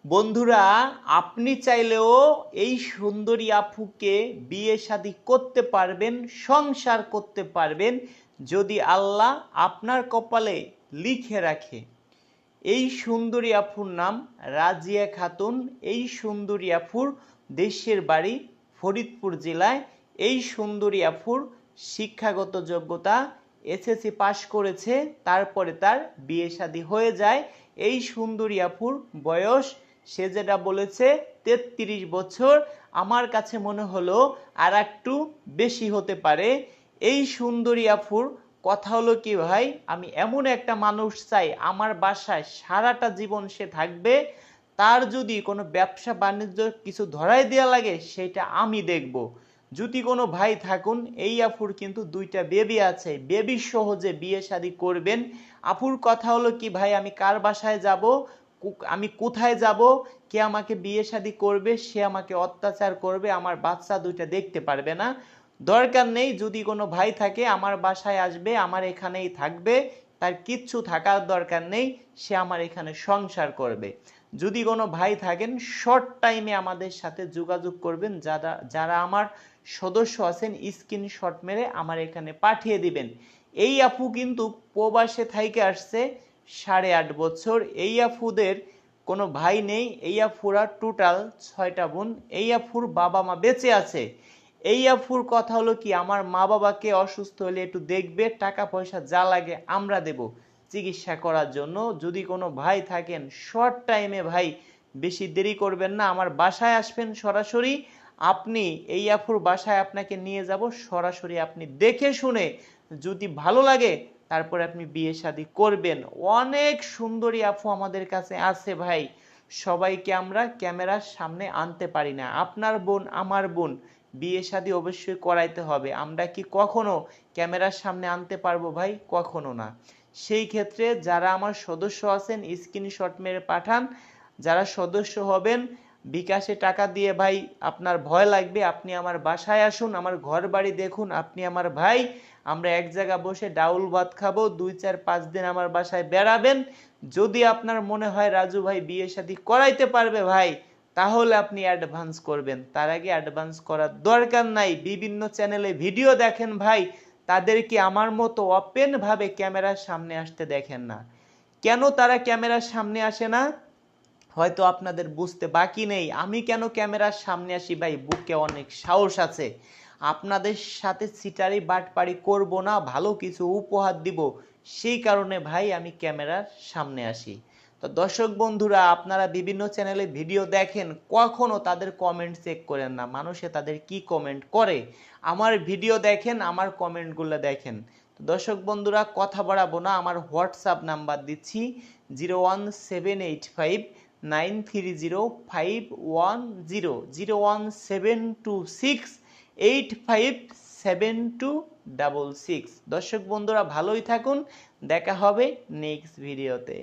বন্ধুরা, আপনি চাইলেও এই সুন্দরী আফুকে বিয়ে শাদী করতে পারবেন, সংসার করতে পারবেন যদি আল্লাহ আপনার কপালে লিখে রাখে। এই সুন্দরী আফুর নাম রাজিয়া খাতুন। এই সুন্দরী আফুর দেশের বাড়ি ফরিদপুর জেলায়। এই সুন্দরী আফুর শিক্ষাগত যোগ্যতা এসএসসি পাশ করেছে, তারপরে তার বিয়ে শাদী হয়ে যায়। এই সুন্দরী আফুর বয়স, সে যেটা বলেছে 33 বছর, আমার কাছে মনে হলো আর একটু বেশি হতে পারে। এই সুন্দরী আফুর কথা হলো কি ভাই, আমি এমন একটা মানুষ চাই আমার বাসায় সারাটা জীবন সে থাকবে। তার যদি কোনো ব্যবসা বাণিজ্য কিছু ধরাই দেওয়া লাগে সেটা আমি দেখব। যদি কোনো ভাই থাকুন, এই আফুর কিন্তু 2টা বেবি আছে, বেবি সহজে বিয়ে শাদী করবেন। আফুর কথা হলো কি ভাই, আমি কার বাসায় যাব, আমি কোথায় যাব, কে আমাকে বিয়ে শাদী করবে, সে আমাকে অত্যাচার করবে, আমার বাচ্চা 2টা দেখতে পারবে না। দরকার নেই, যদি কোনো ভাই থাকে আমার বাসায় আসবে, আমার এখানেই থাকবে, তার কিচ্ছু থাকার দরকার নেই, সে আমার এখানে সংসার করবে। যদি কোনো ভাই থাকেন শর্ট টাইমে আমাদের সাথে যোগাযোগ করবেন, যারা যারা আমার সদস্য আছেন স্ক্রিনশট মেরে আমার এখানে পাঠিয়ে দিবেন। এই আপু কিন্তু প্রবাসে থাইকে আসছে 8.5 বছর। এই আফুদের কোনো ভাই নেই। এই আফুরা টোটাল 6টা বোন। এই আফুর বাবা মা বেঁচে আছে। এই আফুর কথা হলো কি, আমার মা বাবাকে অসুস্থ হলে একটু দেখবে, টাকা পয়সা যা লাগে আমরা দেব চিকিৎসা করার জন্য। যদি কোনো ভাই থাকেন শর্ট টাইমে, ভাই বেশি দেরি করবেন না, আমার বাসায় আসবেন সরাসরি। আপনি এই আফুর বাসায় আপনাকে নিয়ে যাব, সরাসরি আপনি দেখে শুনে যদি ভালো লাগে তারপরে আপনি বিয়ে শাদী করবেন। অনেক সুন্দরী আফু আমাদের কাছে আছে ভাই, সবাইকে আমরা ক্যামেরার সামনে আনতে পারি না। আপনার বোন, আমার বোন, বিয়ে শাদী অবশ্যই করাইতে হবে। আমরা কি কখনো ক্যামেরার সামনে আনতে পারবো ভাই? কখনো না। সেই ক্ষেত্রে যারা আমার সদস্য আছেন স্ক্রিনশট মেরে পাঠান। যারা সদস্য হবেন বিকাশে টাকা দিয়ে, ভাই আপনার ভয় লাগবে, আপনি আমার বাসায় আসুন, আমার ঘর বাড়ি দেখুন, আপনি আমার ভাই, আমরা এক জায়গায় বসে ডাউল ভাত খাবো, 2-4-5 দিন আমার বাসায় বেড়াবেন। যদি আপনার মনে হয় রাজু ভাই বিয়ে শাদী করাইতে পারবে ভাই, তাহলে আপনি অ্যাডভান্স করবেন, তার আগে অ্যাডভান্স করার দরকার নাই। বিভিন্ন চ্যানেলে ভিডিও দেখেন ভাই, তাদেরকে আমার মতো ওপেন ভাবে ক্যামেরার সামনে আসতে দেখেন না। কেন তারা ক্যামেরার সামনে আসে না হয়তো আপনাদের বুঝতে বাকি নেই। আমি কেন ক্যামেরার সামনে আসি ভাই, বুকে অনেক সাহস আছে। আপনাদের সাথে সিটারি বাটপাড়ি করব না, ভালো কিছু উপহার দিব, সেই কারণে ভাই আমি ক্যামেরার সামনে আসি। তো দর্শক বন্ধুরা, আপনারা বিভিন্ন চ্যানেলে ভিডিও দেখেন, কখনো তাদের কমেন্ট চেক করেন না, মানুষে তাদের কি কমেন্ট করে। আমার ভিডিও দেখেন, আমার কমেন্টগুলো দেখেন। তো দর্শক বন্ধুরা, কথা বাড়াবো না, আমার হোয়াটসঅ্যাপ নাম্বার দিচ্ছি 0178510 01726857266। দর্শক বন্ধুরা ভালোই থাকুন, দেখা হবে নেক্সট ভিডিওতে।